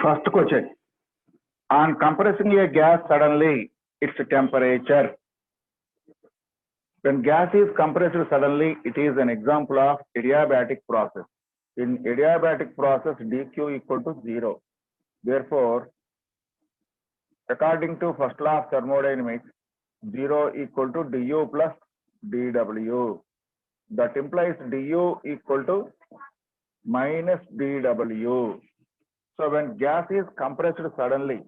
First question. On compressing a gas suddenly, its temperature. When gas is compressed suddenly, it is an example of adiabatic process. In adiabatic process, dq equal to 0. Therefore, according to first law of thermodynamics, 0 equal to du plus dw. That implies du equal to minus dw. So when gas is compressed suddenly,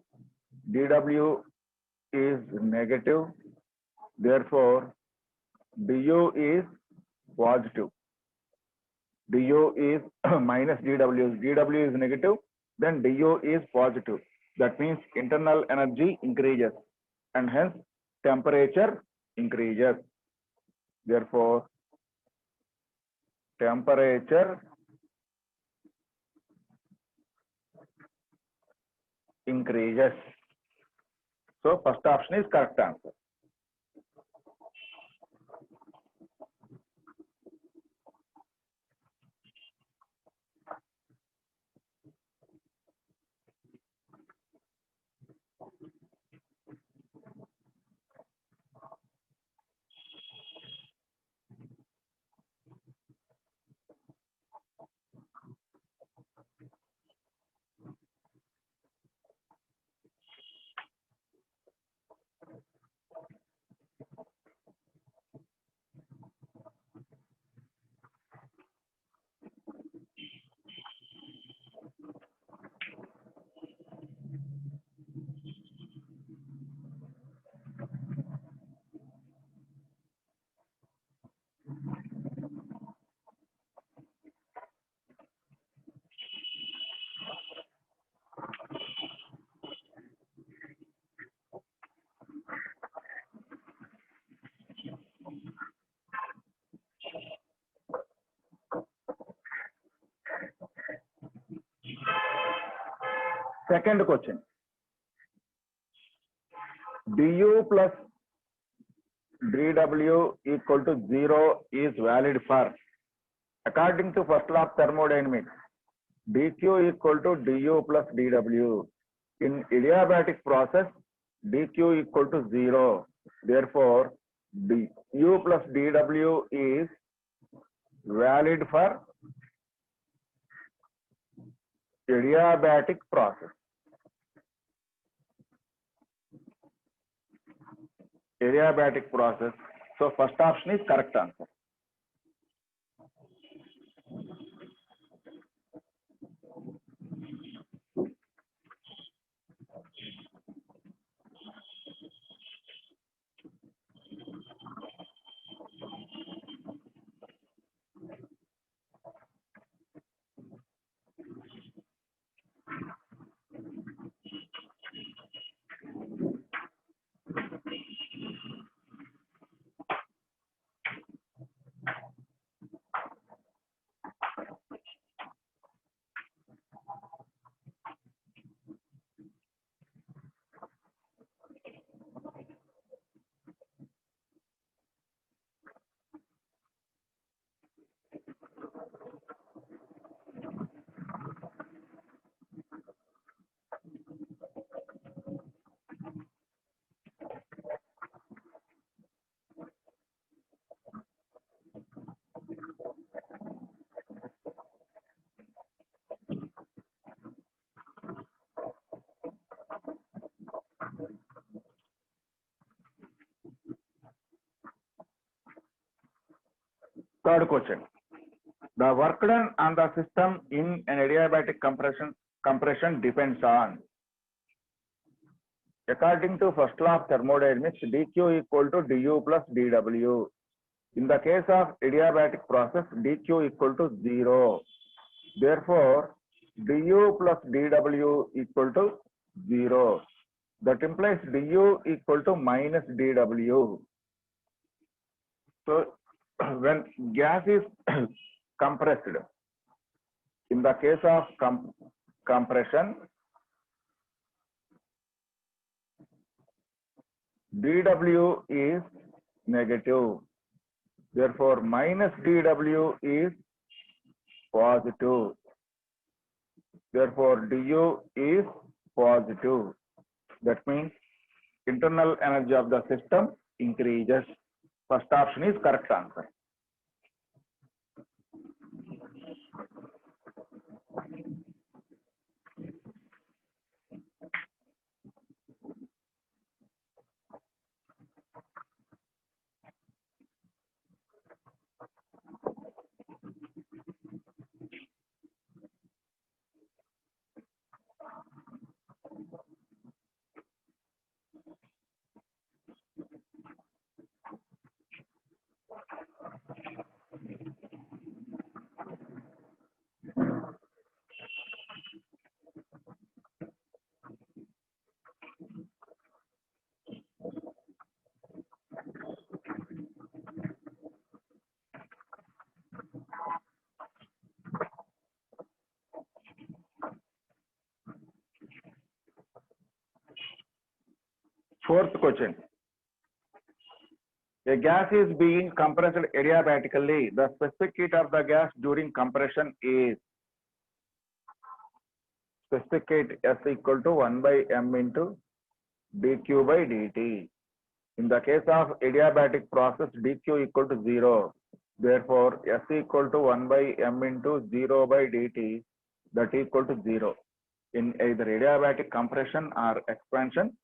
dw is negative. Therefore, du is positive. du is minus dw. dw is negative, then du is positive. That means internal energy increases and hence temperature increases. Therefore, temperature increases. So first option is correct answer. Second question. du plus dw equal to 0 is valid for, according to first law of thermodynamics, dq equal to du plus dw. In adiabatic process, dq equal to 0. Therefore, du plus dw is valid for adiabatic process. Adiabatic process. So first option is correct answer. Third question. The work done on the system in an adiabatic compression depends on, according to first law of thermodynamics, dq equal to du plus dw. In the case of adiabatic process, dq equal to 0. Therefore, du plus dw equal to 0. That implies du equal to minus dw. So, when gas is compressed, in the case of compression, dw is negative. Therefore, minus dw is positive. Therefore, du is positive. That means internal energy of the system increases. First option is correct answer. Fourth question. A gas is being compressed adiabatically. The specific heat of the gas during compression is specific heat S equal to 1 by m into dq by dt. In the case of adiabatic process, dq equal to 0. Therefore, S equal to 1 by m into 0 by dt, that equal to 0. In either adiabatic compression or expansion,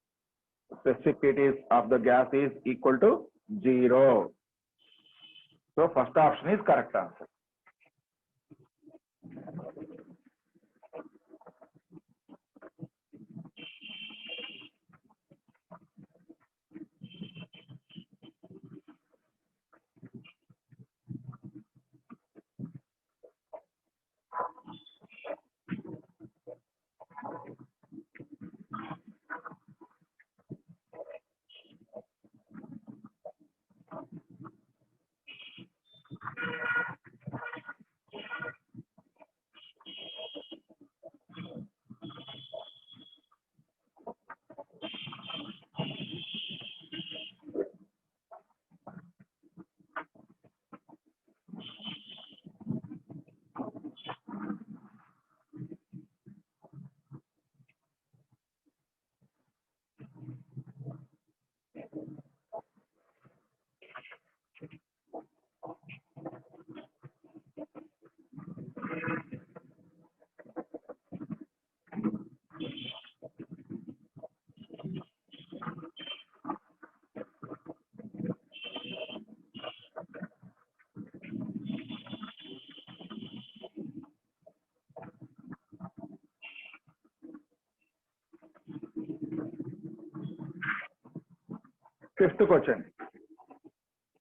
specific heat is of the gas is equal to 0. So first option is correct answer. Fifth question.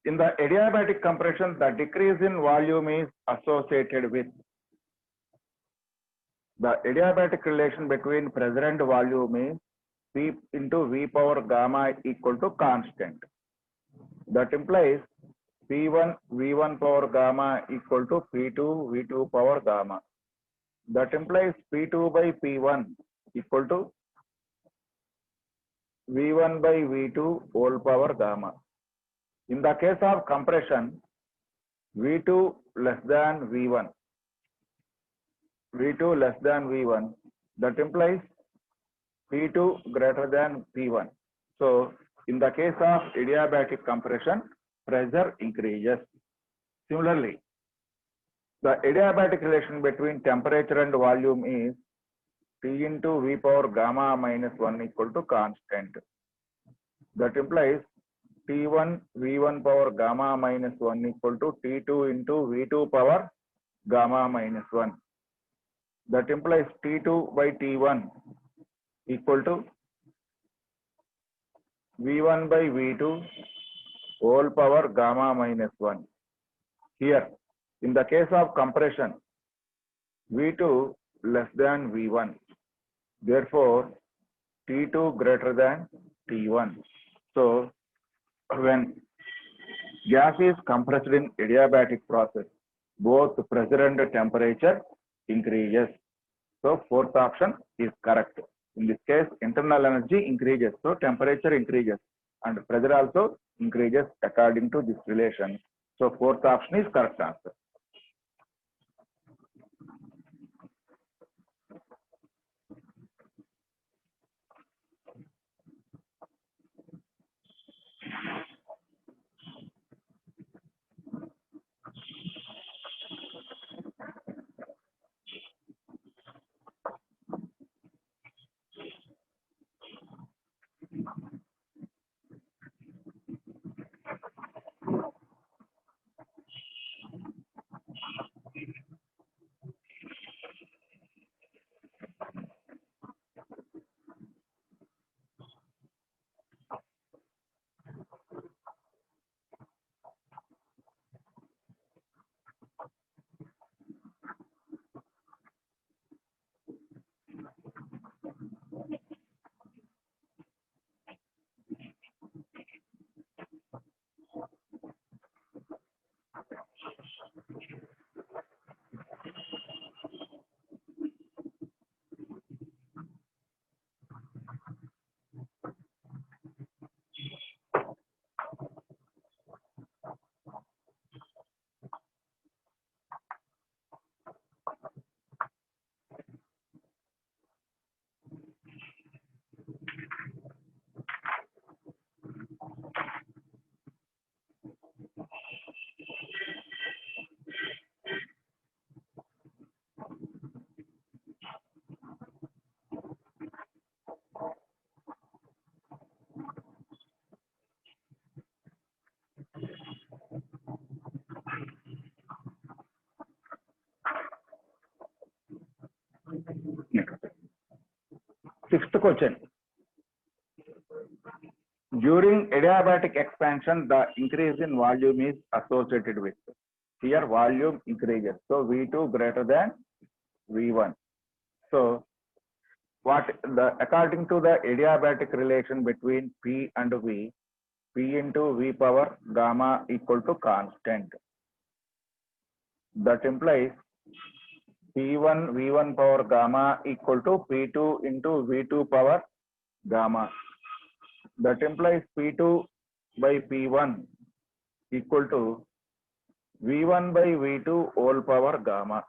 In the adiabatic compression, the decrease in volume is associated with the adiabatic relation between pressure and volume is P into V power gamma equal to constant. That implies P1 V1 power gamma equal to P2 V2 power gamma. That implies P2 by P1 equal to V1 by V2 whole power gamma. In the case of compression, V2 less than V1. V2 less than V1. That implies P2 greater than P1. So, in the case of adiabatic compression, pressure increases. Similarly, the adiabatic relation between temperature and volume is T into V power gamma minus 1 equal to constant. That implies T1 V1 power gamma minus 1 equal to T2 into V2 power gamma minus 1. That implies T2 by T1 equal to V1 by V2 whole power gamma minus 1. Here, in the case of compression, V2 less than V1. Therefore, T2 greater than T1. So, when gas is compressed in adiabatic process, both pressure and temperature increases. So, fourth option is correct. In this case, internal energy increases, so temperature increases, and pressure also increases according to this relation. So, fourth option is correct answer. Sixth question. During adiabatic expansion, the increase in volume is associated with. Here volume increases. So V2 greater than V1. So according to the adiabatic relation between P and V, P into V power gamma equal to constant. That implies P1 V1 power gamma equal to P2 into V2 power gamma. That implies P2 by P1 equal to V1 by V2 whole power gamma.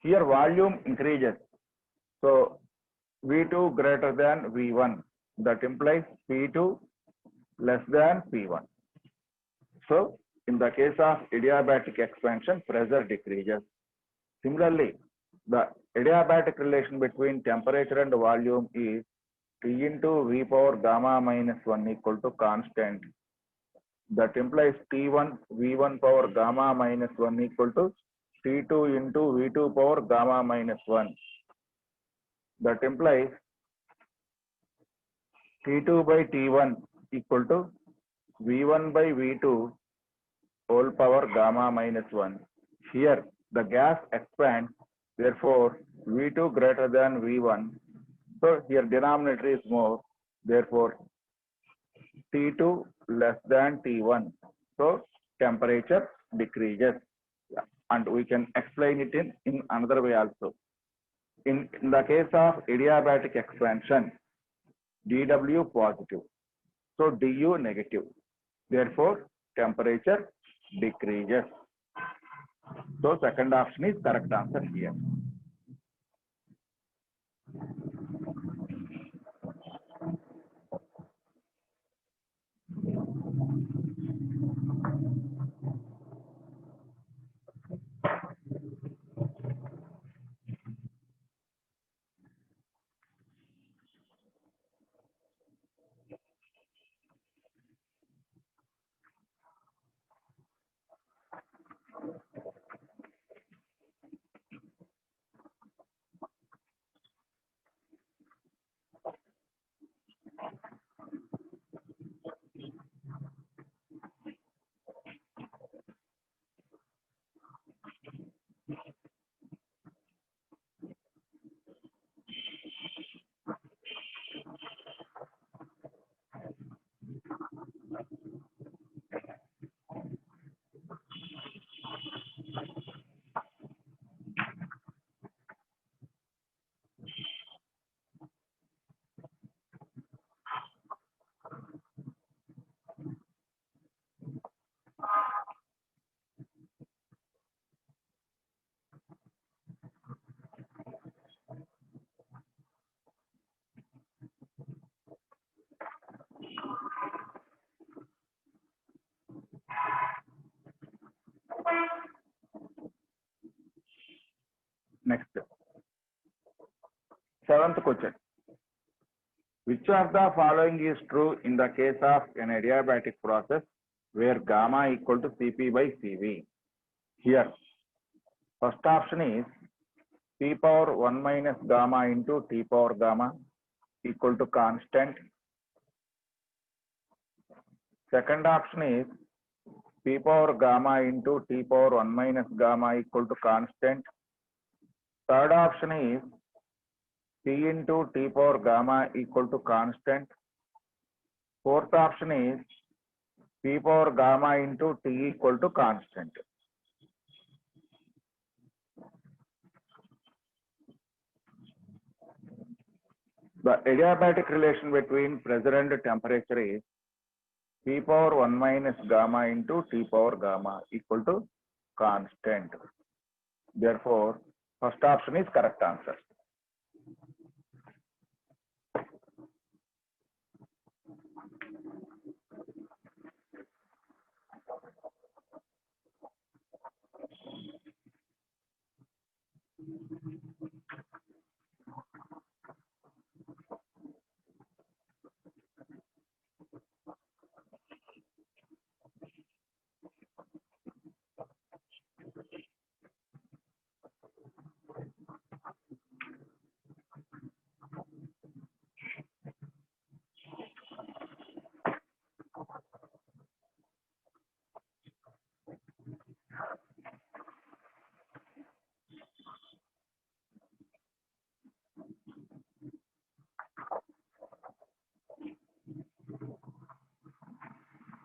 Here volume increases. So V2 greater than V1. That implies P2 less than P1. So in the case of adiabatic expansion, pressure decreases. Similarly, the adiabatic relation between temperature and volume is T into V power gamma minus 1 equal to constant. That implies T1 V1 power gamma minus 1 equal to T2 into V2 power gamma minus 1. That implies T2 by T1 equal to V1 by V2 whole power gamma minus 1. Here the gas expands, therefore V2 greater than V1. So here denominator is more, therefore T2 less than T1. So temperature decreases. And we can explain it in another way also. In the case of adiabatic expansion, dW positive, so du negative. Therefore temperature decreases. So second option is correct answer here. Next, seventh question. Which of the following is true in the case of an adiabatic process where gamma equal to Cp by Cv? Here, first option is P power 1 minus gamma into T power gamma equal to constant. Second option is P power gamma into T power 1 minus gamma equal to constant. Third option is P into T power gamma equal to constant. Fourth option is P power gamma into T equal to constant. The adiabatic relation between pressure and temperature is P power 1 minus gamma into T power gamma equal to constant. Therefore, first option is correct answer.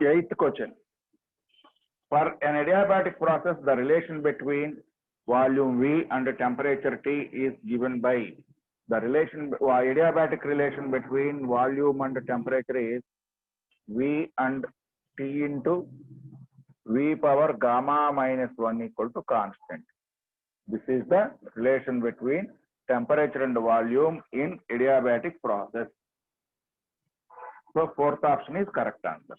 Eighth question. For an adiabatic process, the relation between volume V and temperature T is given by the relation, adiabatic relation between volume and temperature is V and T into V power gamma minus 1 equal to constant. This is the relation between temperature and volume in adiabatic process. So fourth option is correct answer.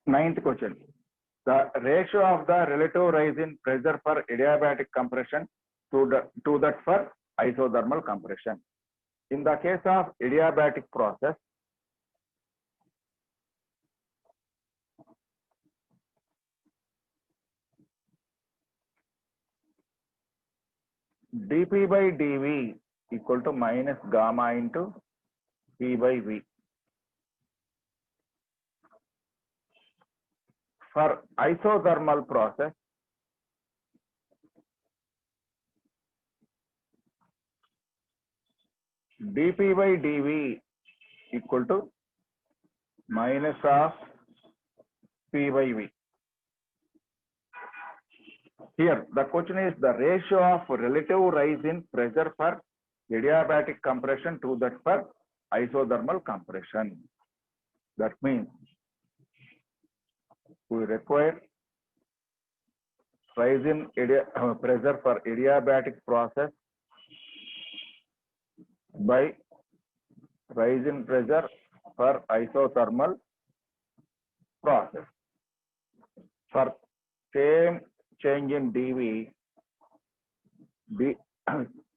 Ninth question. The ratio of the relative rise in pressure for adiabatic compression to that for isothermal compression. In the case of adiabatic process, dP by dV equal to minus gamma into P by V. For isothermal process, dP by dV equal to minus of P by V. Here, the question is the ratio of relative rise in pressure for adiabatic compression to that for isothermal compression. That means we require rise in pressure for adiabatic process by rise in pressure for isothermal process. For same change in dV,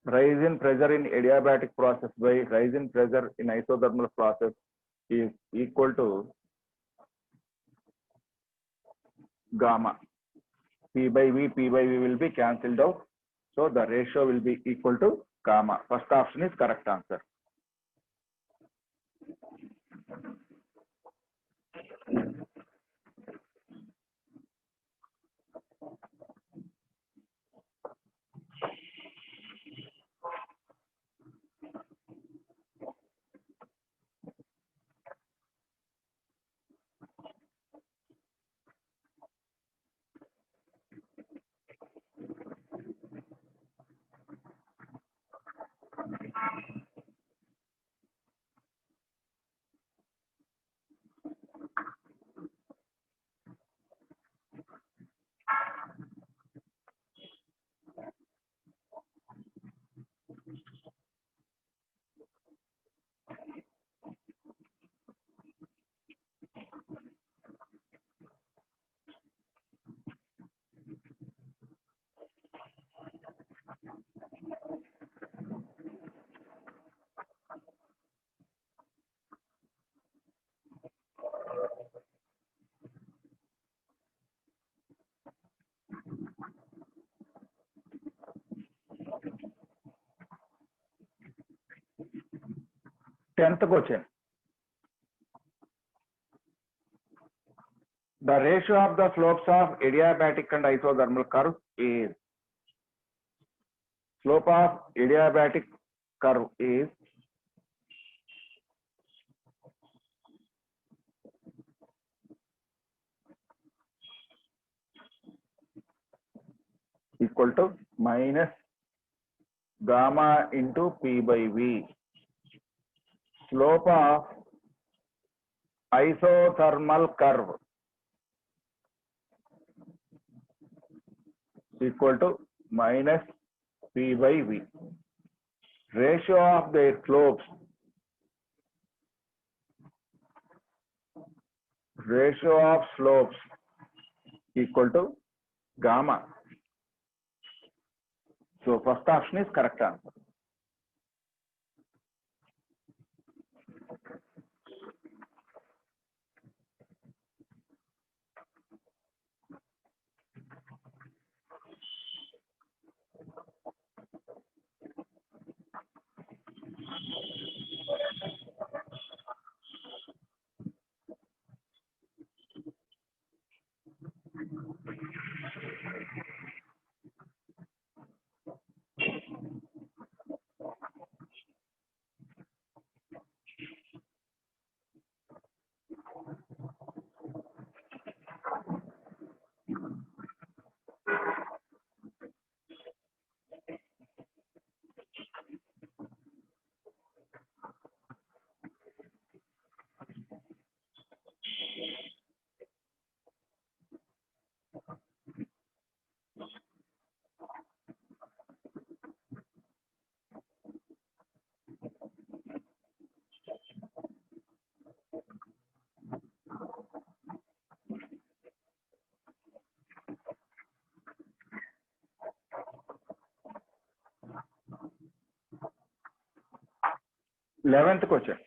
rise in pressure in adiabatic process by rise in pressure in isothermal process is equal to gamma. P by V will be cancelled out. So the ratio will be equal to gamma. First option is correct answer. Tenth question. The ratio of the slopes of adiabatic and isothermal curves is, slope of adiabatic curve is equal to minus gamma into P by V. Slope of isothermal curve equal to minus P by V. Ratio of their slopes equal to gamma. So first option is correct answer. Eleventh question.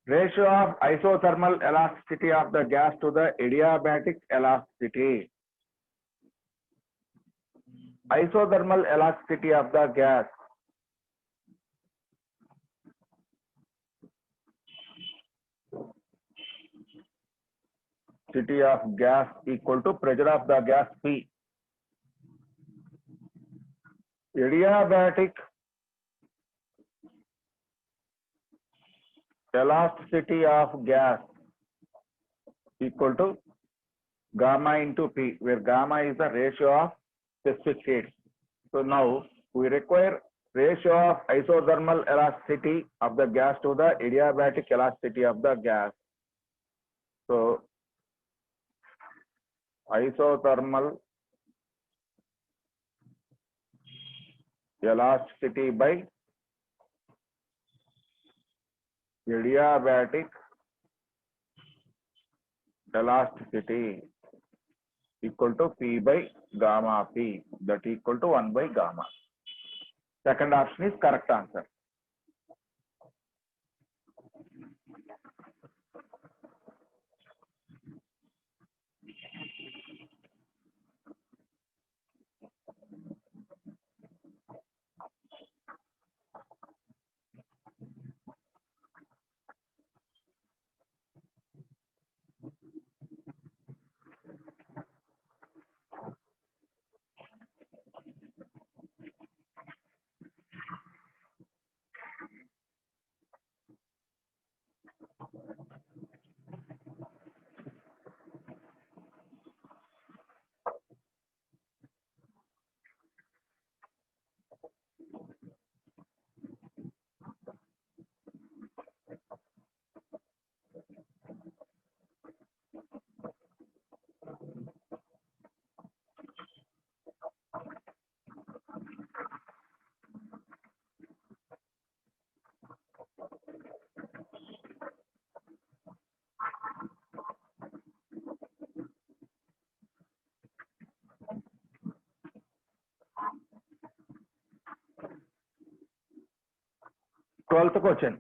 Ratio of isothermal elasticity of the gas to the adiabatic elasticity. Isothermal elasticity of the gas equal to pressure of the gas P. Adiabatic elasticity of gas equal to gamma into P, where gamma is the ratio of specific heat. So now we require ratio of isothermal elasticity of the gas to the adiabatic elasticity of the gas. So isothermal elasticity by adiabatic elasticity equal to P by gamma P, that equal to 1 by gamma. Second option is correct answer. Twelfth question.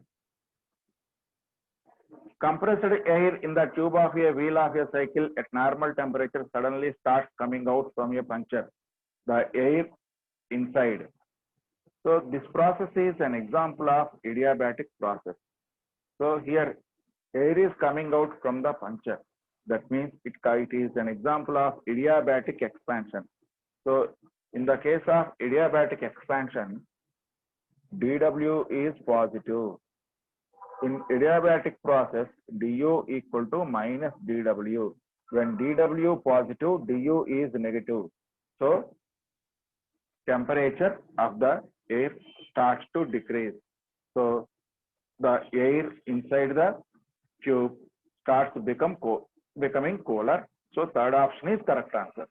Compressed air in the tube of a wheel of a cycle at normal temperature suddenly starts coming out from a puncture. The air inside. So this process is an example of adiabatic process. So here air is coming out from the puncture. That means it is an example of adiabatic expansion. So in the case of adiabatic expansion, dW is positive. In adiabatic process, du equal to minus dW. When dW positive, du is negative. So temperature of the air starts to decrease. So the air inside the tube starts to becoming cooler. So third option is correct answer.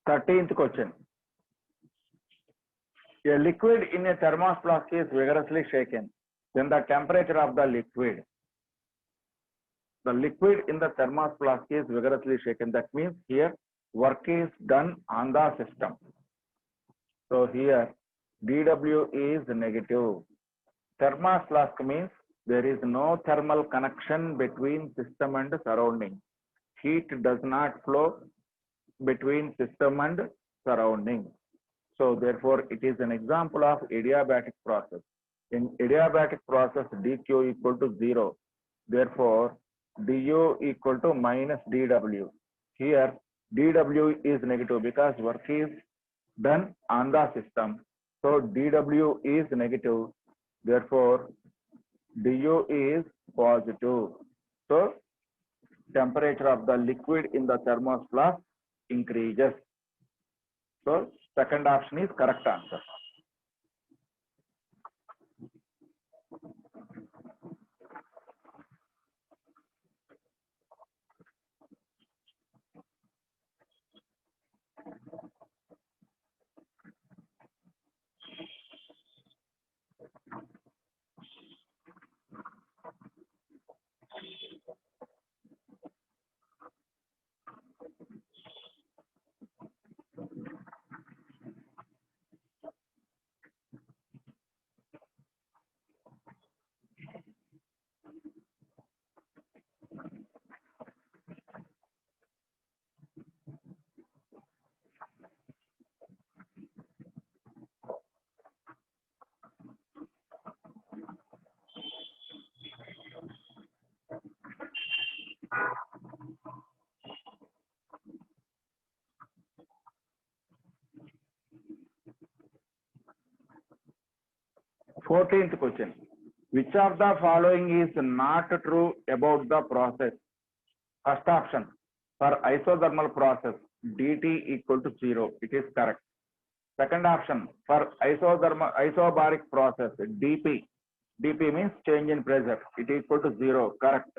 Thirteenth question. A liquid in a thermos flask is vigorously shaken. Then the temperature of the liquid in the thermos flask is vigorously shaken. That means here work is done on the system. So here dW is negative. Thermos flask means there is no thermal connection between system and surrounding. Heat does not flow between system and surrounding. So therefore it is an example of adiabatic process. In adiabatic process dQ equal to 0. Therefore du equal to minus dW. Here dW is negative because work is done on the system. So dW is negative. Therefore du is positive. So temperature of the liquid in the thermos flask increases. So second option is correct answer. Fourteenth question. Which of the following is not true about the process? First option, for isothermal process, dt equal to 0. It is correct. Second option, for isobaric process, dp means change in pressure. It equal to 0. Correct.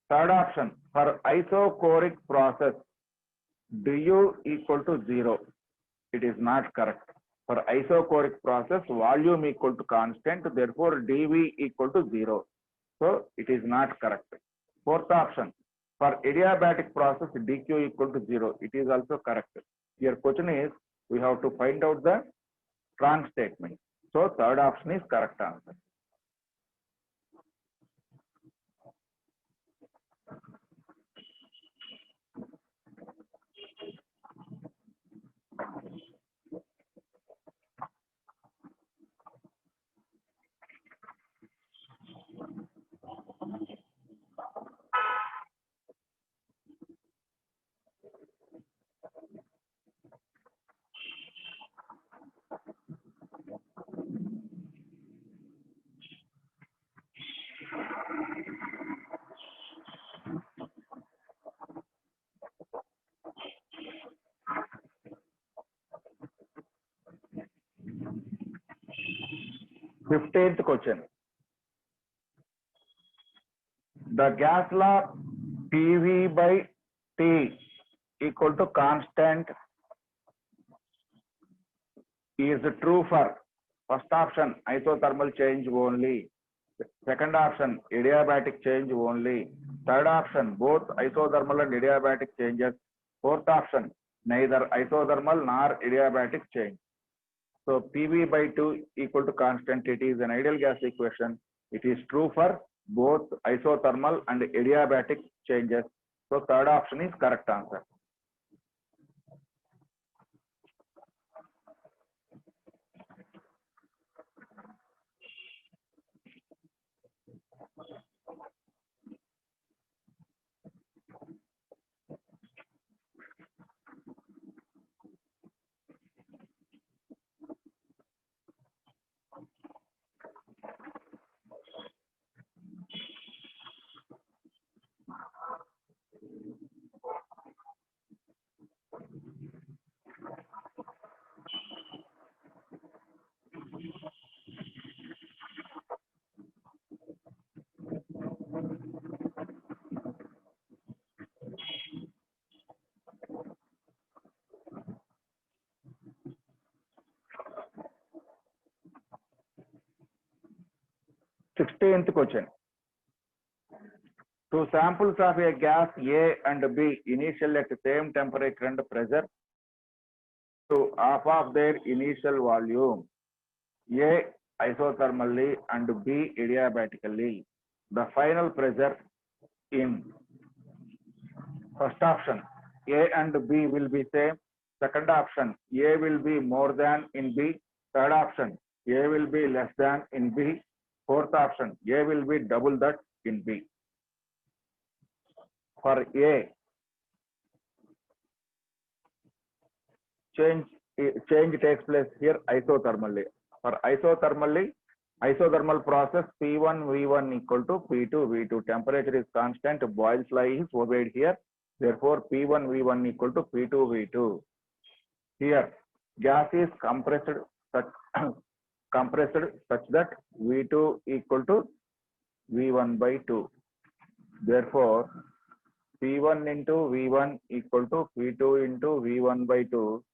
Third option, for isochoric process, du equal to 0. It is not correct. For isochoric process, volume equal to constant, therefore dV equal to 0. So it is not correct. Fourth option, for adiabatic process, dQ equal to 0. It is also correct. Your question is, we have to find out the wrong statement. So third option is correct answer. 15th question. The gas law PV by T equal to constant is true for first option isothermal change only, second option adiabatic change only, third option both isothermal and adiabatic changes, fourth option neither isothermal nor adiabatic change. So PV by 2 equal to constant. It is an ideal gas equation. It is true for both isothermal and adiabatic changes. So third option is correct answer. Sixteenth question. Two samples of a gas A and B initial at the same temperature and pressure to half of their initial volume, A isothermally and B adiabatically. The final pressure in first option A and B will be same. Second option A will be more than in B. Third option A will be less than in B. Fourth option A will be double that in B. For A, change takes place here isothermally. For isothermal process P1 V1 equal to P2 V2. Temperature is constant. Boyle's law is obeyed here. Therefore P1 V1 equal to P2 V2. Here gas is compressed such that V2 equal to V1 by 2. Therefore P1 into V1 equal to P2 into V1 by 2.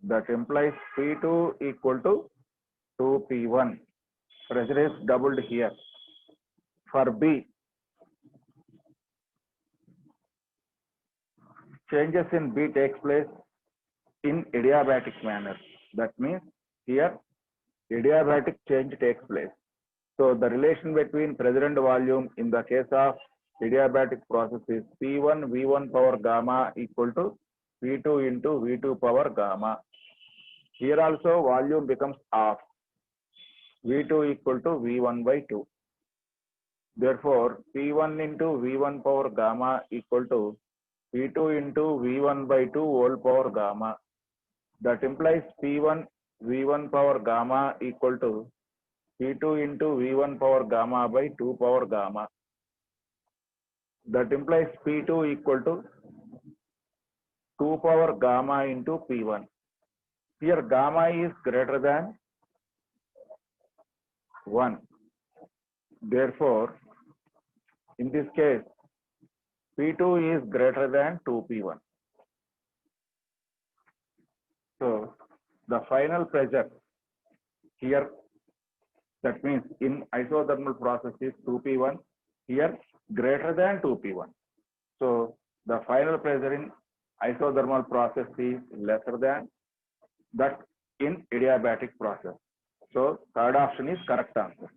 That implies P2 equal to 2P1. Pressure is doubled here. For B, changes in B takes place in adiabatic manner. That means here adiabatic change takes place. So the relation between pressure and volume in the case of adiabatic process is P1 V1 power gamma equal to P2 into V2 power gamma. Here also volume becomes half. V2 equal to V1 by 2. Therefore, P1 into V1 power gamma equal to P2 into V1 by 2 whole power gamma. That implies P1 V1 power gamma equal to P2 into V1 power gamma by 2 power gamma. That implies P2 equal to 2 power gamma into P1. Here gamma is greater than 1. Therefore, in this case, P2 is greater than 2P1. So, the final pressure here, that means in isothermal process is 2P1, here greater than 2P1. So, the final pressure in isothermal process is lesser than that in adiabatic process. So, third option is correct answer.